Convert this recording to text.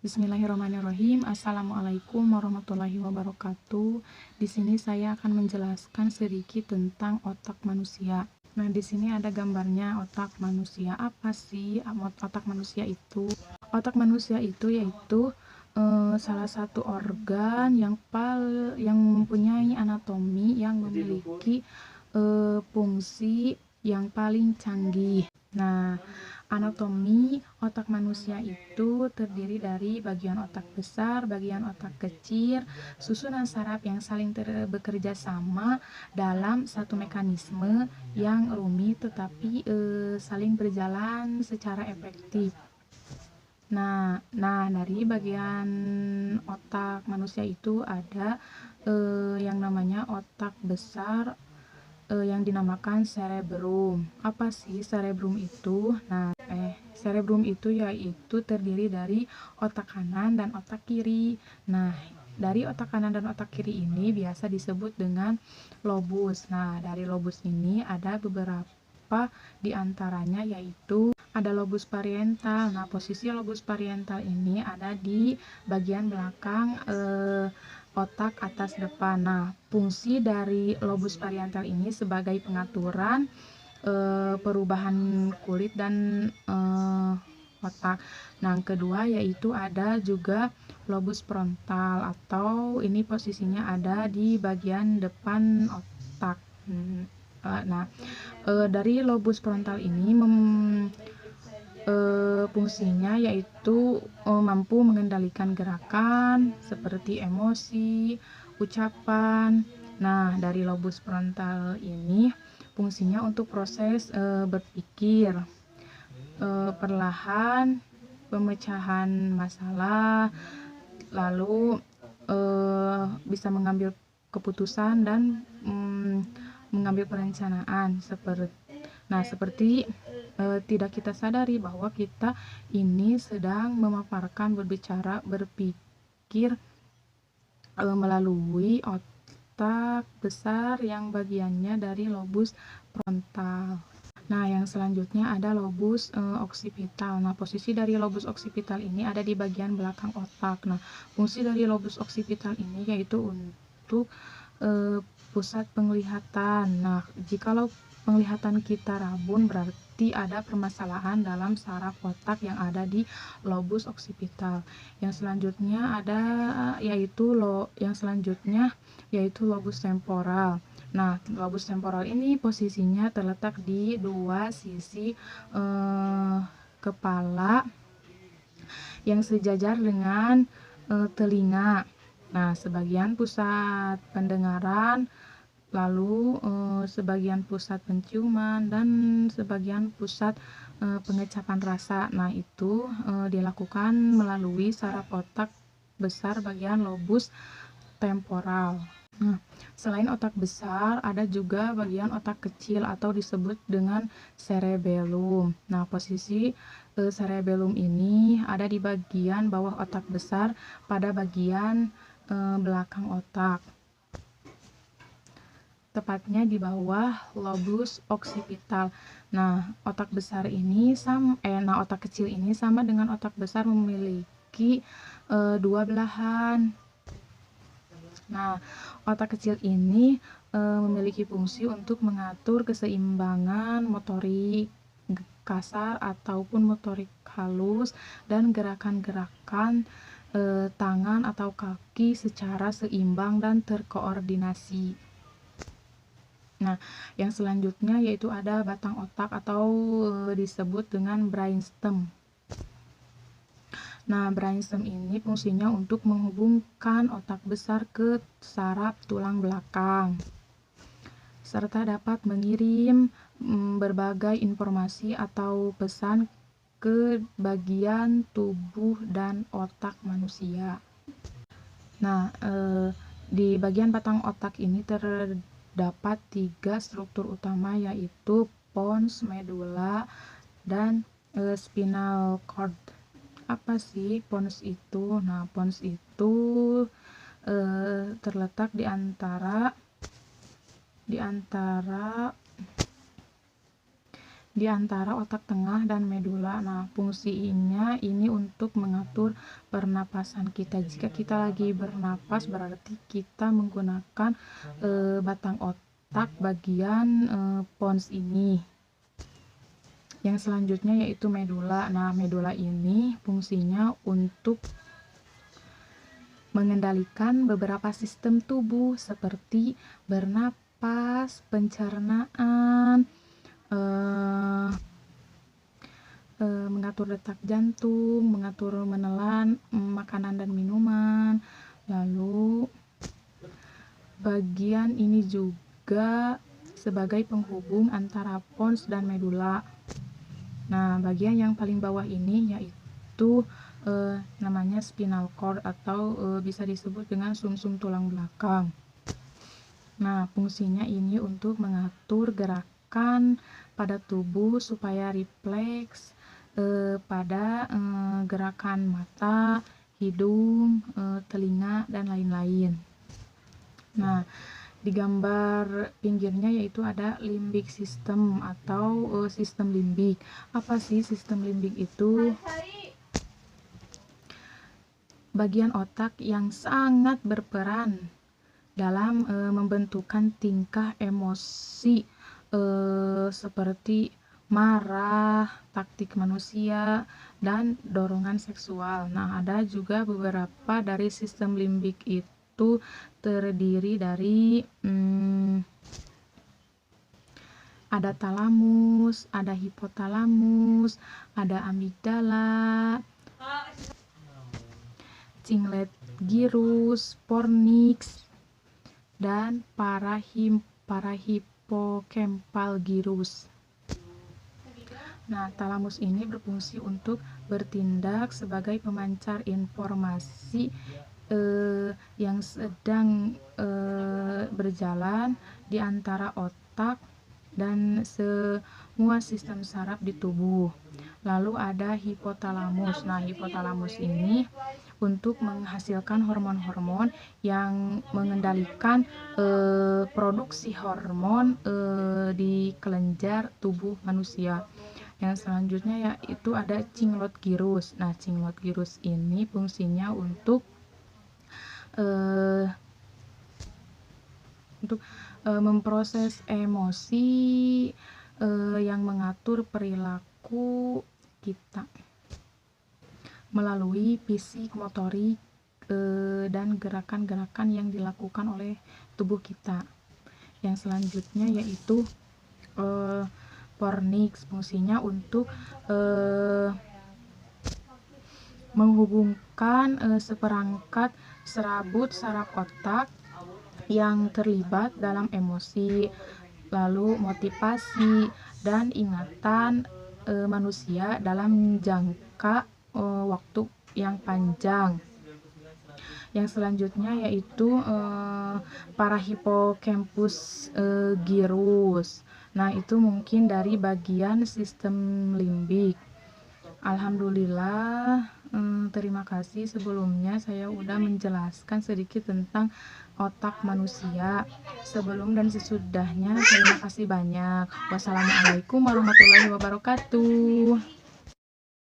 Bismillahirrahmanirrahim. Assalamualaikum warahmatullahi wabarakatuh. Di sini saya akan menjelaskan sedikit tentang otak manusia. Nah, di sini ada gambarnya otak manusia. Apa sih otak manusia itu? Otak manusia itu yaitu salah satu organ yang mempunyai anatomi yang memiliki fungsi yang paling canggih. Nah, anatomi otak manusia itu terdiri dari bagian otak besar, bagian otak kecil, susunan saraf yang saling bekerja sama dalam satu mekanisme yang rumit tetapi saling berjalan secara efektif. Nah, dari bagian otak manusia itu ada yang namanya otak besar yang dinamakan cerebrum. Apa sih cerebrum itu? Nah, cerebrum itu yaitu terdiri dari otak kanan dan otak kiri. Nah, dari otak kanan dan otak kiri ini biasa disebut dengan lobus. Nah, dari lobus ini ada beberapa di antaranya yaitu ada lobus parietal. Nah, posisi lobus parietal ini ada di bagian belakang otak atas depan. Nah, fungsi dari lobus parietal ini sebagai pengaturan perubahan kulit dan otak. Nah, yang kedua yaitu ada juga lobus frontal atau ini posisinya ada di bagian depan otak. Nah, dari lobus frontal ini fungsinya yaitu mampu mengendalikan gerakan seperti emosi, ucapan. Nah, dari lobus frontal ini fungsinya untuk proses berpikir, perlahan, pemecahan masalah, lalu bisa mengambil keputusan dan mengambil perencanaan seperti tidak kita sadari bahwa kita ini sedang memaparkan, berbicara, berpikir melalui otak besar yang bagiannya dari lobus frontal. Nah, yang selanjutnya ada lobus oksipital. Nah, posisi dari lobus oksipital ini ada di bagian belakang otak. Nah, fungsi dari lobus oksipital ini yaitu untuk pusat penglihatan. Nah, jikalau penglihatan kita rabun berarti ada permasalahan dalam saraf otak yang ada di lobus oksipital. Yang selanjutnya yaitu lobus temporal. Nah, lobus temporal ini posisinya terletak di dua sisi kepala yang sejajar dengan telinga. Nah, sebagian pusat pendengaran, lalu sebagian pusat penciuman dan sebagian pusat pengecapan rasa. Nah, itu dilakukan melalui saraf otak besar bagian lobus temporal. Nah, selain otak besar, ada juga bagian otak kecil atau disebut dengan cerebellum. Nah, posisi cerebellum ini ada di bagian bawah otak besar pada bagian belakang otak, tepatnya di bawah lobus oksipital. Nah, otak kecil ini sama dengan otak besar memiliki dua belahan. Nah, otak kecil ini memiliki fungsi untuk mengatur keseimbangan motorik kasar ataupun motorik halus dan gerakan-gerakan tangan atau kaki secara seimbang dan terkoordinasi. Nah, yang selanjutnya yaitu ada batang otak atau disebut dengan brainstem. Nah, brainstem ini fungsinya untuk menghubungkan otak besar ke saraf tulang belakang, serta dapat mengirim berbagai informasi atau pesan ke bagian tubuh dan otak manusia. Nah, di bagian batang otak ini terdapat 3 struktur utama yaitu pons, medula, dan spinal cord. Apa sih pons itu? Nah, pons itu terletak di antara di antara otak tengah dan medula. Nah, fungsinya ini untuk mengatur pernapasan kita. Jika kita lagi bernapas, berarti kita menggunakan batang otak bagian pons ini. Yang selanjutnya yaitu medula. Nah, medula ini fungsinya untuk mengendalikan beberapa sistem tubuh seperti bernapas, pencernaan, mengatur detak jantung, mengatur menelan makanan dan minuman. Lalu bagian ini juga sebagai penghubung antara pons dan medula. Nah, bagian yang paling bawah ini yaitu namanya spinal cord atau bisa disebut dengan sumsum tulang belakang. Nah, fungsinya ini untuk mengatur gerakan pada tubuh supaya refleks pada gerakan mata, hidung, telinga, dan lain-lain. Nah, di gambar pinggirnya yaitu ada limbic system atau sistem limbik. Apa sih sistem limbik itu? Bagian otak yang sangat berperan dalam membentukan tingkah emosi seperti marah, taktik manusia, dan dorongan seksual. Nah, ada juga beberapa dari sistem limbik itu terdiri dari ada talamus, ada hipotalamus, ada amigdala, cinglet gyrus, fornix, dan parahipokempal gyrus. Nah, talamus ini berfungsi untuk bertindak sebagai pemancar informasi yang sedang berjalan di antara otak dan semua sistem saraf di tubuh. Lalu ada hipotalamus. Nah, hipotalamus ini untuk menghasilkan hormon-hormon yang mengendalikan produksi hormon di kelenjar tubuh manusia. Yang selanjutnya yaitu ada cinglot gyrus. Nah, cinglot gyrus ini fungsinya untuk memproses emosi yang mengatur perilaku kita melalui fisik, motorik, dan gerakan-gerakan yang dilakukan oleh tubuh kita. Yang selanjutnya yaitu fornix, fungsinya untuk menghubungkan seperangkat serabut saraf otak yang terlibat dalam emosi, lalu motivasi, dan ingatan manusia dalam jangka waktu yang panjang. Yang selanjutnya yaitu parahipocampus gyrus. Nah, itu mungkin dari bagian sistem limbik. Alhamdulillah, terima kasih sebelumnya saya udah menjelaskan sedikit tentang otak manusia. Sebelum dan sesudahnya, terima kasih banyak. Wassalamualaikum warahmatullahi wabarakatuh.